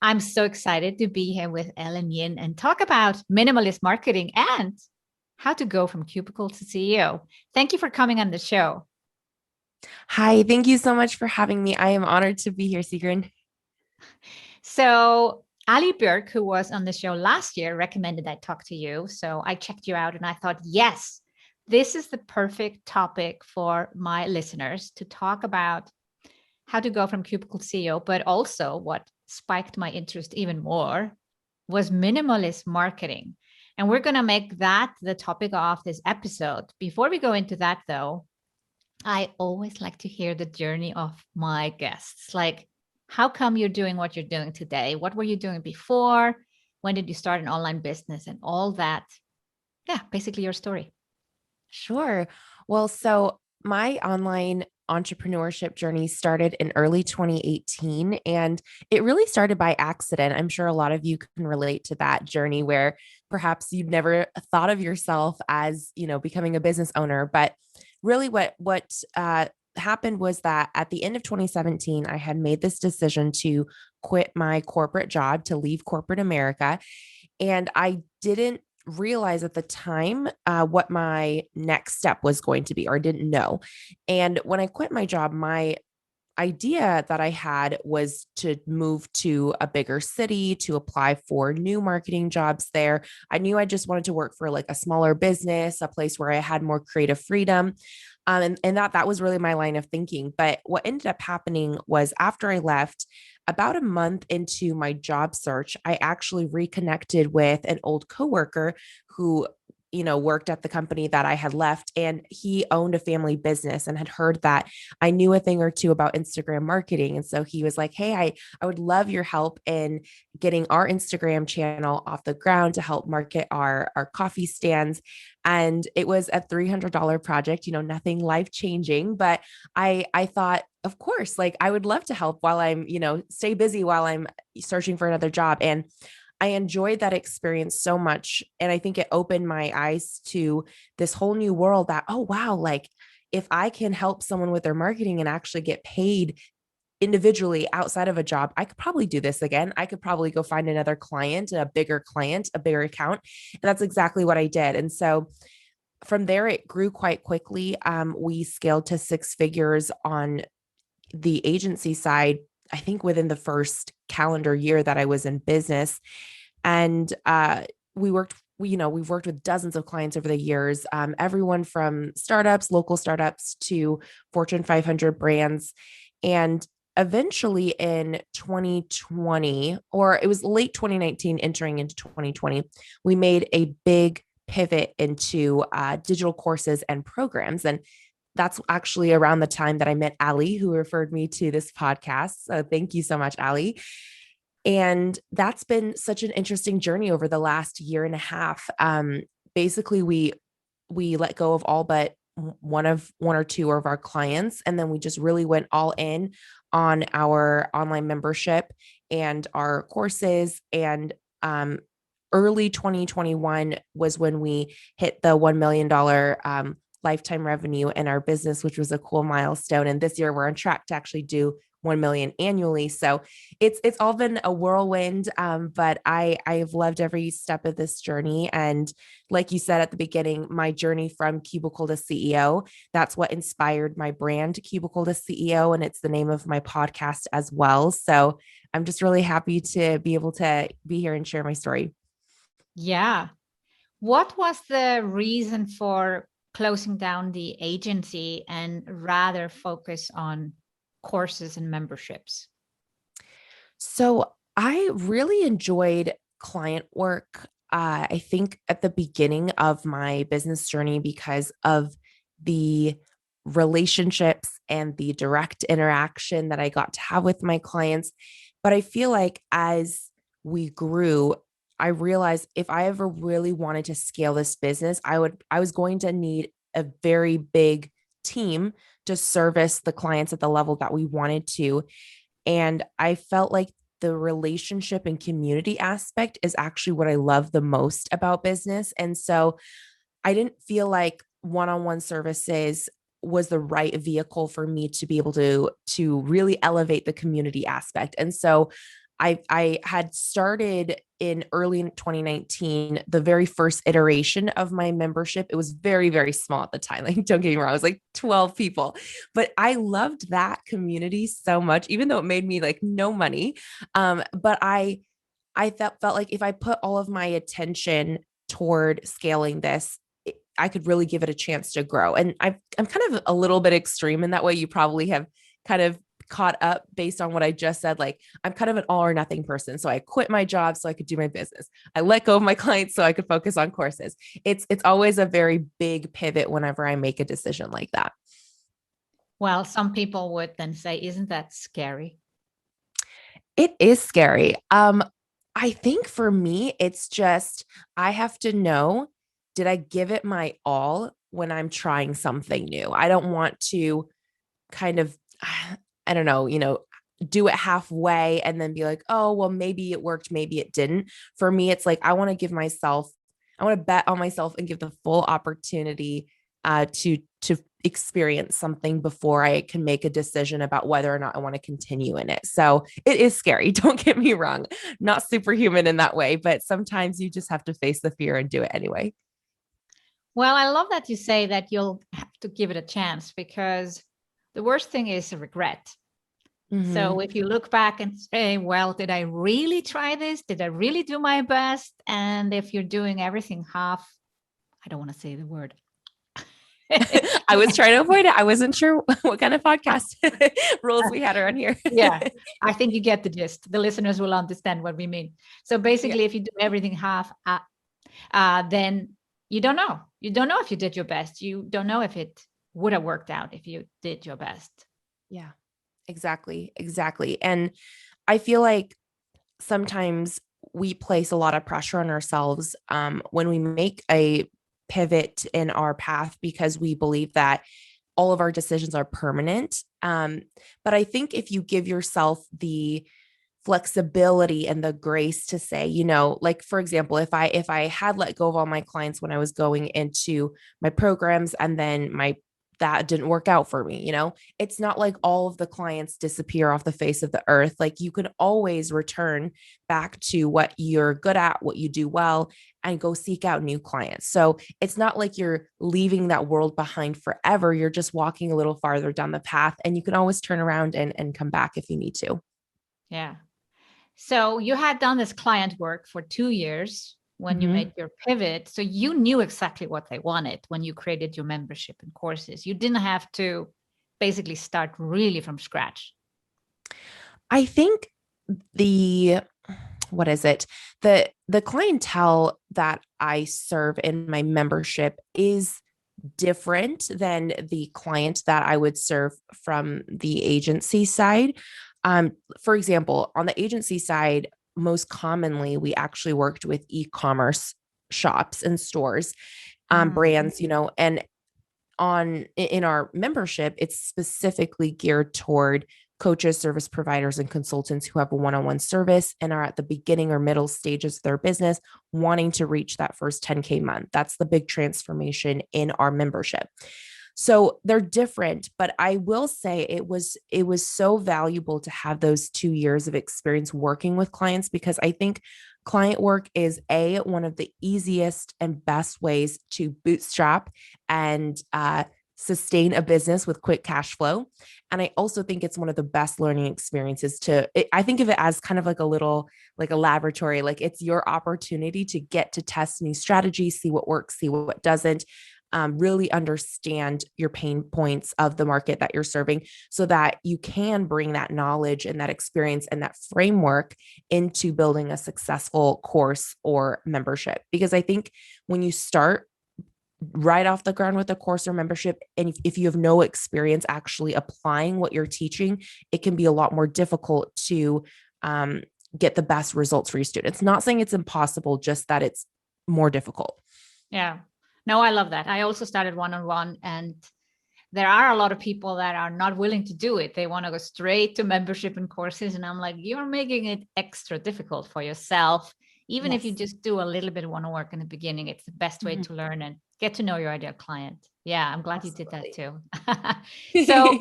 I'm so excited to be here with Ellen Yin and talk about minimalist marketing and how to go from cubicle to CEO. Thank you for coming on the show. Hi, thank you so much for having me. I am honored to be here, Sigrun. So, Ali Burke, who was on the show last year, recommended I talk to you. So, I checked you out and I thought, yes, this is the perfect topic for my listeners to talk about how to go from cubicle to CEO, but also what spiked my interest even more was minimalist marketing. And we're going to make that the topic of this episode. Before we go into that, though, I always like to hear the journey of my guests. Like, how come you're doing what you're doing today? What were you doing before? When did you start an online business and all that? Yeah, basically your story. Sure. So my online entrepreneurship journey started in early 2018, and it really started by accident. I'm sure a lot of you can relate to that journey where perhaps you've never thought of yourself as, becoming a business owner, but really what happened was that at the end of 2017, I had made this decision to quit my corporate job, to leave corporate America. And I didn't realize at the time what my next step was going to be, or didn't know. And when I quit my job, my idea that I had was to move to a bigger city to apply for new marketing jobs there. I knew I just wanted to work for like a smaller business, a place where I had more creative freedom. And that was really my line of thinking. But what ended up happening was after I left, about a month into my job search, I actually reconnected with an old coworker who worked at the company that I had left, and he owned a family business and had heard that I knew a thing or two about Instagram marketing. And so he was like, "Hey, I would love your help in getting our Instagram channel off the ground to help market our coffee stands." And it was a $300 project, nothing life changing, but I thought, of course, like I would love to help while I'm, stay busy while I'm searching for another job. And I enjoyed that experience so much. And I think it opened my eyes to this whole new world that, oh, wow, like if I can help someone with their marketing and actually get paid individually outside of a job, I could probably do this again. I could probably go find another client, a bigger client, a bigger account. And that's exactly what I did. And so from there, it grew quite quickly. We scaled to six figures on the agency side, I think within the first calendar year that I was in business. And we worked, we've worked with dozens of clients over the years, everyone from startups, local startups to Fortune 500 brands. And eventually in 2020, or it was late 2019, entering into 2020, we made a big pivot into digital courses and programs. And that's actually around the time that I met Ali, who referred me to this podcast. So thank you so much, Ali. And that's been such an interesting journey over the last year and a half. Basically, we let go of all but one or two of our clients, and then we just really went all in on our online membership and our courses. And early 2021 was when we hit the $1 million lifetime revenue in our business, which was a cool milestone. And this year we're on track to actually do 1 million annually. So it's all been a whirlwind. But I've loved every step of this journey. And like you said at the beginning, my journey from cubicle to CEO, that's what inspired my brand, Cubicle to CEO. And it's the name of my podcast as well. So I'm just really happy to be able to be here and share my story. Yeah. What was the reason for closing down the agency and rather focus on courses and memberships? So I really enjoyed client work. I think at the beginning of my business journey, because of the relationships and the direct interaction that I got to have with my clients. But I feel like as we grew, I realized if I ever really wanted to scale this business, I was going to need a very big team to service the clients at the level that we wanted to. And I felt like the relationship and community aspect is actually what I love the most about business. And so I didn't feel like one-on-one services was the right vehicle for me to be able to really elevate the community aspect. And so I had started in early 2019, the very first iteration of my membership. It was very, very small at the time. Like, don't get me wrong, I was like 12 people, but I loved that community so much, even though it made me like no money. But I felt like if I put all of my attention toward scaling this, I could really give it a chance to grow. And I'm kind of a little bit extreme in that way. You probably have kind of caught up based on what I just said. Like, I'm kind of an all or nothing person. So I quit my job so I could do my business. I let go of my clients so I could focus on courses. It's always a very big pivot whenever I make a decision like that. Well, some people would then say, isn't that scary? It is scary. I think for me, it's just I have to know, did I give it my all when I'm trying something new? I don't want to kind of, I don't know, do it halfway and then be like, oh, well, maybe it worked, maybe it didn't. For me, it's like I want to bet on myself and give the full opportunity to experience something before I can make a decision about whether or not I want to continue in it. So it is scary. Don't get me wrong. Not superhuman in that way, but sometimes you just have to face the fear and do it anyway. Well, I love that you say that you'll have to give it a chance, because the worst thing is a regret. So Mm-hmm. if you look back and say, well, did I really try this? Did I really do my best? And if you're doing everything half, I don't want to say the word. I was trying to avoid it. I wasn't sure what kind of podcast rules we had around here. Yeah, I think you get the gist. The listeners will understand what we mean. So Yeah. basically, if you do everything half, then you don't know. You don't know if you did your best. You don't know if it would have worked out if you did your best. Yeah, exactly. Exactly. And I feel like sometimes we place a lot of pressure on ourselves when we make a pivot in our path because we believe that all of our decisions are permanent. But I think if you give yourself the flexibility and the grace to say, like for example, if I had let go of all my clients when I was going into my programs and then my that didn't work out for me, it's not like all of the clients disappear off the face of the earth. Like you can always return back to what you're good at, what you do well, and go seek out new clients. So it's not like you're leaving that world behind forever. You're just walking a little farther down the path and you can always turn around and come back if you need to. Yeah. So you had done this client work for 2 years when you Mm-hmm. made your pivot. So you knew exactly what they wanted when you created your membership and courses. You didn't have to basically start really from scratch. I think the what is it? The clientele that I serve in my membership is different than the client that I would serve from the agency side. For example, on the agency side, most commonly we actually worked with e-commerce shops and stores, Mm. brands, and on in our membership, it's specifically geared toward coaches, service providers, and consultants who have a one-on-one service and are at the beginning or middle stages of their business, wanting to reach that first 10K month. That's the big transformation in our membership. So they're different, but I will say it was so valuable to have those 2 years of experience working with clients, because I think client work is one of the easiest and best ways to bootstrap and sustain a business with quick cash flow. And I also think it's one of the best learning experiences I think of it as kind of like a little, like a laboratory, like it's your opportunity to get to test new strategies, see what works, see what doesn't, really understand your pain points of the market that you're serving so that you can bring that knowledge and that experience and that framework into building a successful course or membership. Because I think when you start right off the ground with a course or membership, and if you have no experience actually applying what you're teaching, it can be a lot more difficult to get the best results for your students. Not saying it's impossible, just that it's more difficult. Yeah. No, I love that. I also started one-on-one, and there are a lot of people that are not willing to do it. They want to go straight to membership and courses. And I'm like, you're making it extra difficult for yourself. Even if you Yes. just do a little bit of one work in the beginning, it's the best way Mhm. to learn and get to know your ideal client. Yeah, I'm glad you did that Absolutely. too. So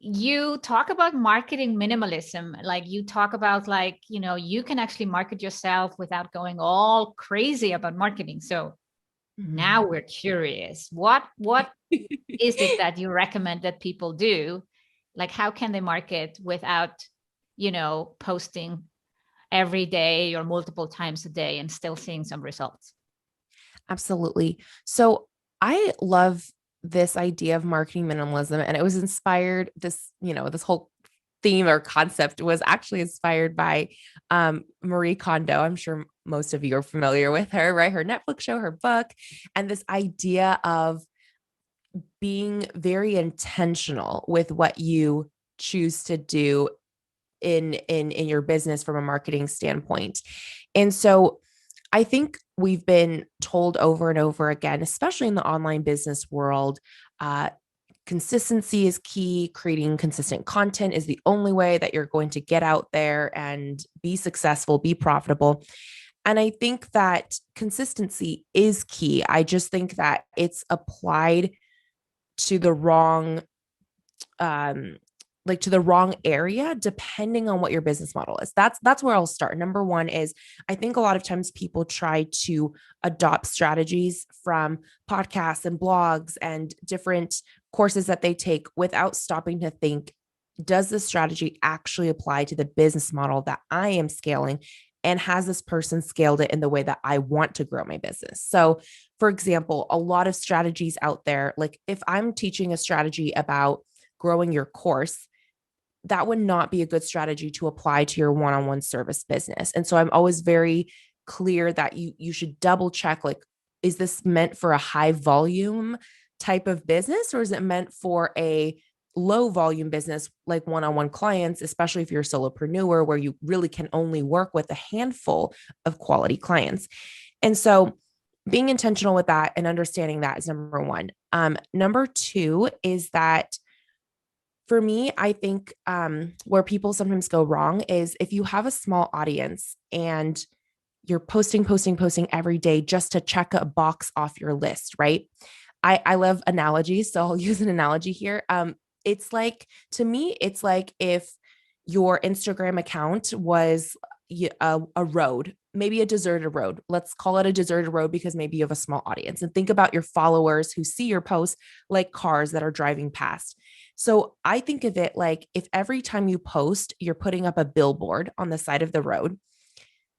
you talk about marketing minimalism. Like you talk about like, you can actually market yourself without going all crazy about marketing. So now we're curious. What is it that you recommend that people do? Like how can they market without, posting every day or multiple times a day and still seeing some results? Absolutely. So I love this idea of marketing minimalism, and it was inspired this whole theme or concept was actually inspired by Marie Kondo. I'm sure most of you are familiar with her, right? Her Netflix show, her book, and this idea of being very intentional with what you choose to do in your business from a marketing standpoint. And so I think we've been told over and over again, especially in the online business world, consistency is key. Creating consistent content is the only way that you're going to get out there and be successful, be profitable. And I think that consistency is key. I just think that it's applied to the wrong to the wrong area depending on what your business model is. That's where I'll start. Number one is I think a lot of times people try to adopt strategies from podcasts and blogs and different courses that they take without stopping to think, does this strategy actually apply to the business model that I am scaling? And has this person scaled it in the way that I want to grow my business? So, for example, a lot of strategies out there, like if I'm teaching a strategy about growing your course, that would not be a good strategy to apply to your one-on-one service business. And so I'm always very clear that you should double check, like, is this meant for a high volume type of business, or is it meant for a low volume business like one-on-one clients, especially if you're a solopreneur where you really can only work with a handful of quality clients. And so being intentional with that and understanding that is number one. Number two is that for me, I think where people sometimes go wrong is if you have a small audience and you're posting every day just to check a box off your list, right? I love analogies, so I'll use an analogy here. It's like, to me, it's like if your Instagram account was a road, maybe a deserted road. Let's call it a deserted road because maybe you have a small audience. And think about your followers who see your posts like cars that are driving past. So I think of it like if every time you post, you're putting up a billboard on the side of the road,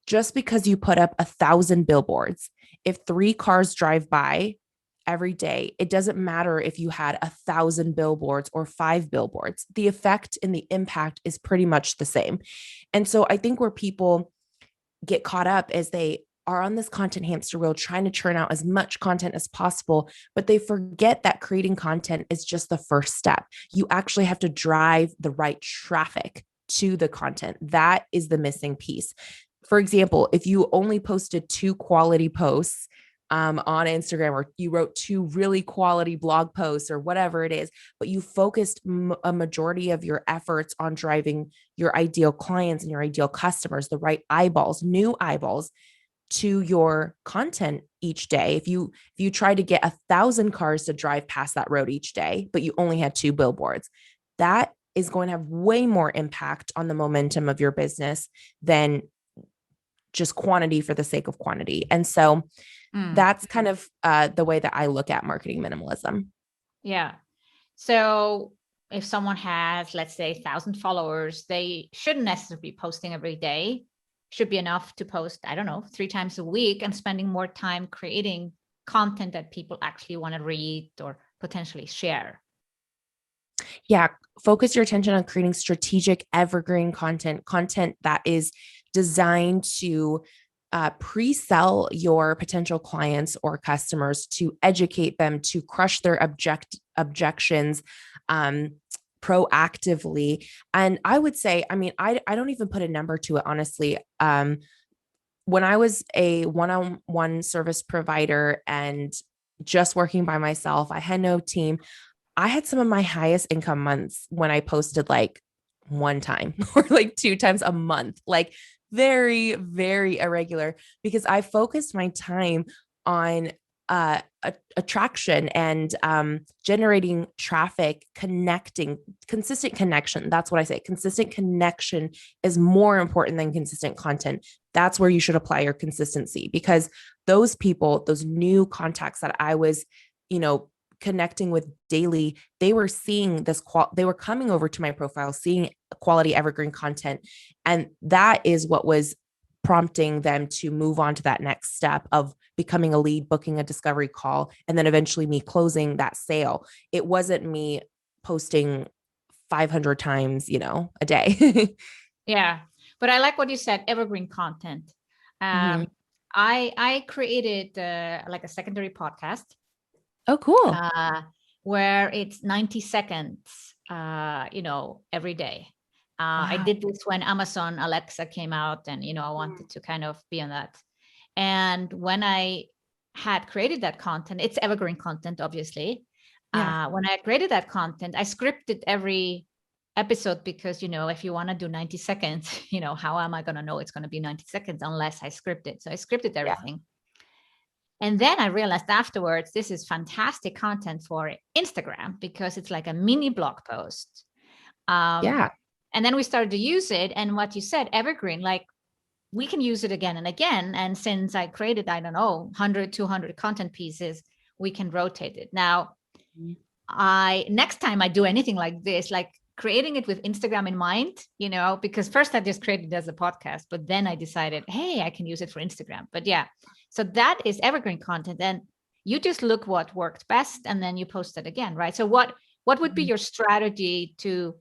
just because you put up 1,000 billboards, if 3 cars drive by every day, it doesn't matter if you had 1,000 billboards or 5 billboards. The effect and the impact is pretty much the same. And so I think where people get caught up is they are on this content hamster wheel trying to churn out as much content as possible, but they forget that creating content is just the first step. You actually have to drive the right traffic to the content. That is the missing piece. For example, if you only posted 2 quality posts on Instagram, or you wrote 2 really quality blog posts or whatever it is, but you focused a majority of your efforts on driving your ideal clients and your ideal customers, the right eyeballs, new eyeballs to your content each day. If you try to get 1,000 cars to drive past that road each day, but you only had 2 billboards, that is going to have way more impact on the momentum of your business than just quantity for the sake of quantity. And so that's kind of the way that I look at marketing minimalism. Yeah. So if someone has, let's say, 1,000 followers, they shouldn't necessarily be posting every day. Should be enough to post, I don't know, 3 times a week and spending more time creating content that people actually want to read or potentially share. Yeah. Focus your attention on creating strategic evergreen content that is designed to pre-sell your potential clients or customers, to educate them, to crush their objections proactively. And I would say, I mean, I don't even put a number to it, honestly. When I was a one-on-one service provider and just working by myself, I had no team. I had some of my highest income months when I posted like 1 time or like 2 times a month, like very, very irregular, because I focused my time on attraction and generating traffic, connecting, consistent connection. That's what I say. Consistent connection is more important than consistent content. That's where you should apply your consistency, because those people, those new contacts that I was, connecting with daily, they were seeing this they were coming over to my profile, seeing quality evergreen content. And that is what was prompting them to move on to that next step of becoming a lead, booking a discovery call, and then eventually me closing that sale. It wasn't me posting 500 times, a day. Yeah. But I like what you said, evergreen content. Mhm. I created like a secondary podcast Oh, cool. where it's 90 seconds, every day. I Wow. did this when Amazon Alexa came out, and, I wanted to kind of be on that. And when I had created that content, it's evergreen content, obviously. Yeah. When I created that content, I scripted every episode because, if you want to do 90 seconds, how am I going to know it's going to be 90 seconds unless I script it? So I scripted Yeah. everything. And then I realized afterwards, this is fantastic content for Instagram because it's like a mini blog post. Yeah. And then we started to use it. And what you said, evergreen, like we can use it again and again. And since I created, I don't know, 100, 200 content pieces, we can rotate it. Now, next time I do anything like this, like creating it with Instagram in mind, because first I just created it as a podcast, but then I decided, hey, I can use it for Instagram. But yeah, so that is evergreen content. And you just look what worked best and then you post it again, right? So what would be your strategy to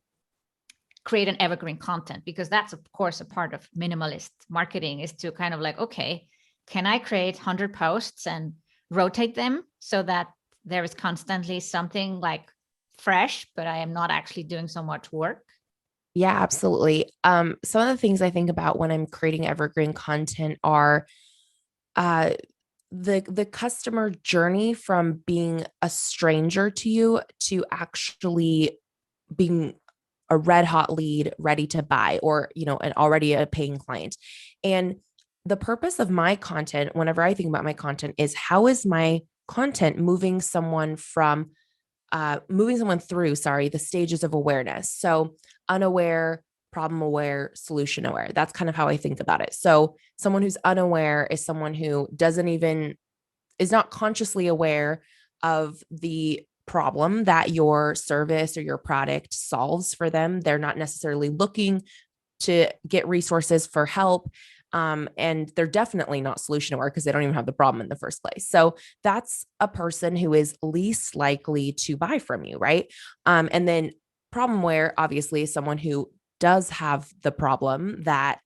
create an evergreen content? Because that's of course a part of minimalist marketing, is to kind of like, okay, can I create 100 posts and rotate them so that there is constantly something like fresh, but I am not actually doing so much work? Yeah, absolutely. Some of the things I think about when I'm creating evergreen content are uh the customer journey from being a stranger to you to actually being a red hot lead ready to buy, or an already a paying client. And the purpose of my content, whenever I think about my content, is how is my content moving someone through, the stages of awareness. So unaware, problem aware, solution aware. That's kind of how I think about it. So someone who's unaware is someone who is not consciously aware of the problem that your service or your product solves for them. They're not necessarily looking to get resources for help. And they're definitely not solution aware because they don't even have the problem in the first place. So that's a person who is least likely to buy from you, right? And then problem aware, obviously, is someone who does have the problem that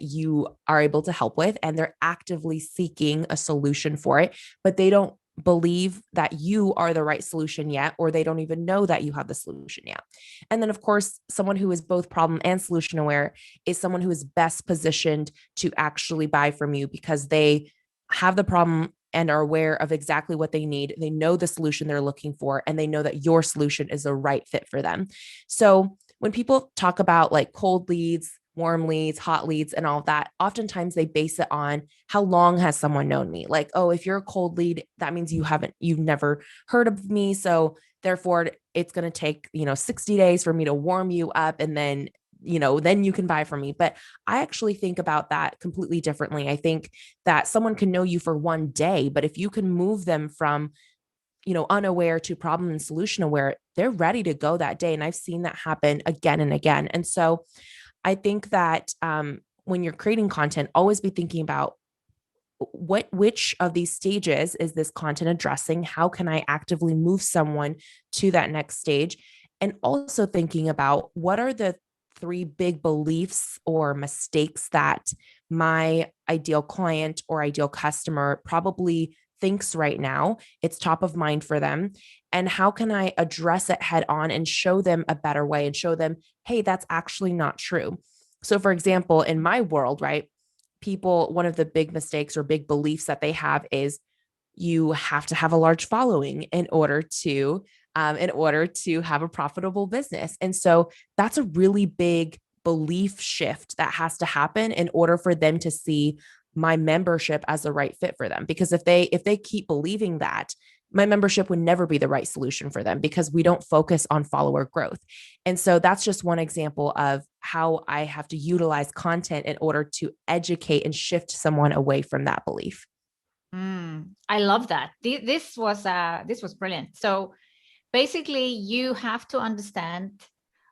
you are able to help with, and they're actively seeking a solution for it, but they don't believe that you are the right solution yet, or they don't even know that you have the solution yet. And then, of course, someone who is both problem and solution aware is someone who is best positioned to actually buy from you because they have the problem and are aware of exactly what they need. They know the solution they're looking for, and they know that your solution is the right fit for them. So when people talk about like cold leads, warm leads, hot leads, and all of that, oftentimes they base it on how long has someone known me? Like, oh, if you're a cold lead, that means you've never heard of me. So therefore it's going to take, 60 days for me to warm you up. And then, then you can buy from me. But I actually think about that completely differently. I think that someone can know you for one day, but if you can move them from unaware to problem and solution aware, they're ready to go that day. And I've seen that happen again and again. And so I think that when you're creating content, always be thinking about which of these stages is this content addressing? How can I actively move someone to that next stage? And also thinking about what are the 3 big beliefs or mistakes that my ideal client or ideal customer probably thinks right now. It's top of mind for them. And how can I address it head on and show them a better way and show them, hey, that's actually not true. So for example, in my world, right, one of the big mistakes or big beliefs that they have is you have to have a large following in order to have a profitable business. And so that's a really big belief shift that has to happen in order for them to see my membership as the right fit for them. Because if they keep believing that, my membership would never be the right solution for them because we don't focus on follower growth. And so that's just one example of how I have to utilize content in order to educate and shift someone away from that belief. I love that. This was brilliant. So basically, you have to understand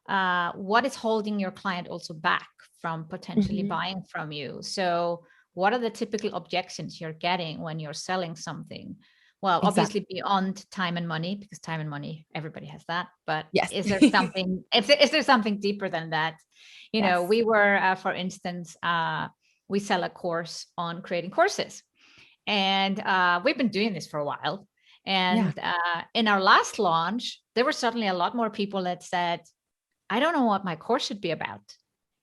what is holding your client also back from potentially buying from you. So what are the typical objections you're getting when you're selling something? Well, Exactly. obviously beyond time and money, because time and money, everybody has that. But Yes. is there something, is there something deeper than that? Yes. We were, for instance, we sell a course on creating courses. And we've been doing this for a while. Yeah. And in our last launch, there were certainly a lot more people that said, I don't know what my course should be about.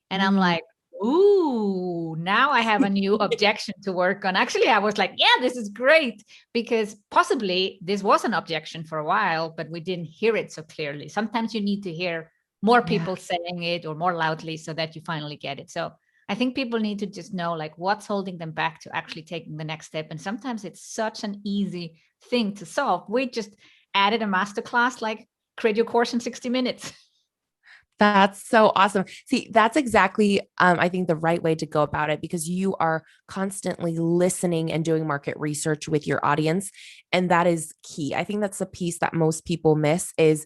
And I'm Mm. like, ooh, now I have a new objection to work on. Actually, I was like, yeah, this is great, because possibly this was an objection for a while, but we didn't hear it so clearly. Sometimes you need to hear more Yeah. people saying it or more loudly so that you finally get it. So I think people need to just know like what's holding them back to actually taking the next step. And sometimes it's such an easy thing to solve. We just added a masterclass like create your course in 60 minutes. That's so awesome. See, that's exactly, I think, the right way to go about it, because you are constantly listening and doing market research with your audience. And that is key. I think that's the piece that most people miss is,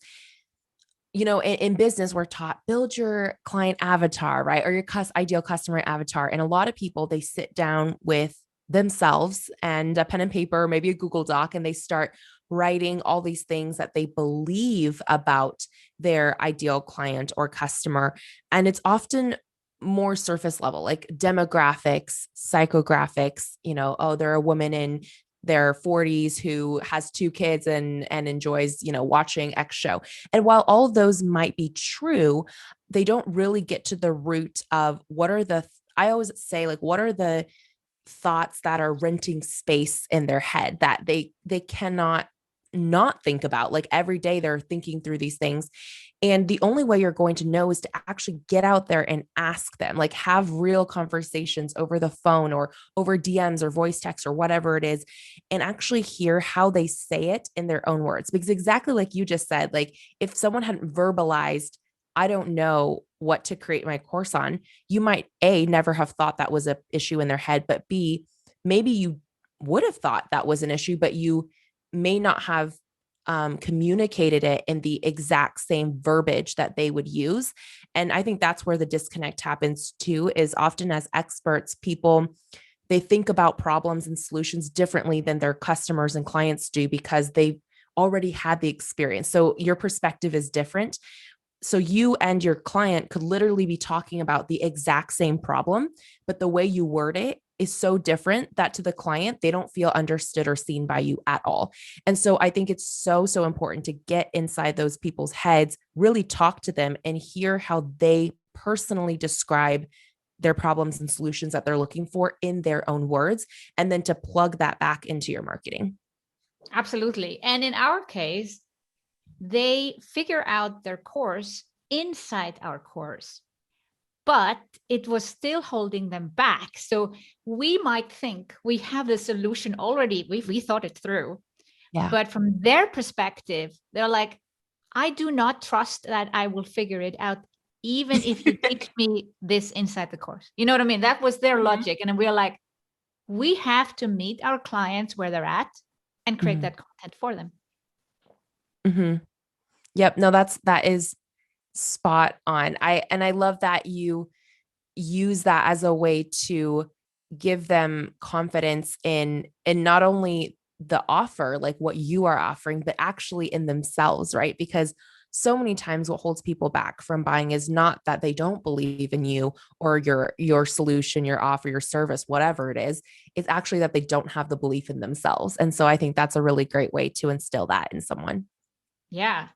in business, we're taught build your client avatar, right? Or your ideal customer avatar. And a lot of people, they sit down with themselves and a pen and paper, maybe a Google Doc, and they start writing all these things that they believe about their ideal client or customer. And it's often more surface level, like demographics, psychographics, oh, they're a woman in their 40s who has 2 kids and enjoys, watching X show. And while all of those might be true, they don't really get to the root of I always say, like, what are the thoughts that are renting space in their head that they cannot not think about. Like every day they're thinking through these things. And the only way you're going to know is to actually get out there and ask them, like have real conversations over the phone or over DMs or voice text or whatever it is, and actually hear how they say it in their own words. Because exactly like you just said, like if someone hadn't verbalized, I don't know what to create my course on, you might A, never have thought that was an issue in their head, but B, maybe you would have thought that was an issue, but you may not have communicated it in the exact same verbiage that they would use. And I think that's where the disconnect happens too, is often as experts, people, they think about problems and solutions differently than their customers and clients do because they've already had the experience. So your perspective is different. So you and your client could literally be talking about the exact same problem, but the way you word it is so different that to the client, they don't feel understood or seen by you at all. And so I think it's so, so important to get inside those people's heads, really talk to them and hear how they personally describe their problems and solutions that they're looking for in their own words, and then to plug that back into your marketing. Absolutely. And in our case, they figure out their course inside our course, but it was still holding them back. So we might think we have the solution already. We thought it through. Yeah. But from their perspective, they're like, I do not trust that I will figure it out, even if you teach me this inside the course. You know what I mean? That was their logic. And we're like, we have to meet our clients where they're at and create Mm-hmm. that content for them. Mm-hmm. Yep. No, that is spot on. I love that you use that as a way to give them confidence in not only the offer, like what you are offering, but actually in themselves, right? Because so many times what holds people back from buying is not that they don't believe in you or your solution, your offer, your service, whatever it is. It's actually that they don't have the belief in themselves. And so I think that's a really great way to instill that in someone. Yeah.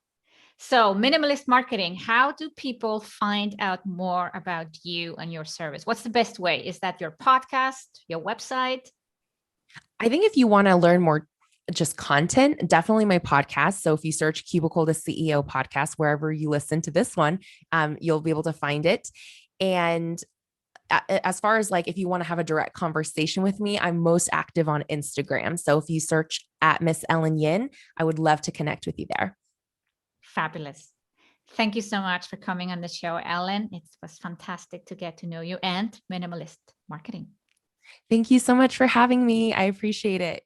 So, minimalist marketing, how do people find out more about you and your service? What's the best way? Is that your podcast, your website? I think if you want to learn more just content, definitely my podcast. So if you search Cubicle to CEO podcast, wherever you listen to this one, you'll be able to find it. And as far as like, if you want to have a direct conversation with me, I'm most active on Instagram. So if you search at Miss Ellen Yin, I would love to connect with you there. Fabulous. Thank you so much for coming on the show, Ellen. It was fantastic to get to know you and Minimalist Marketing. Thank you so much for having me. I appreciate it.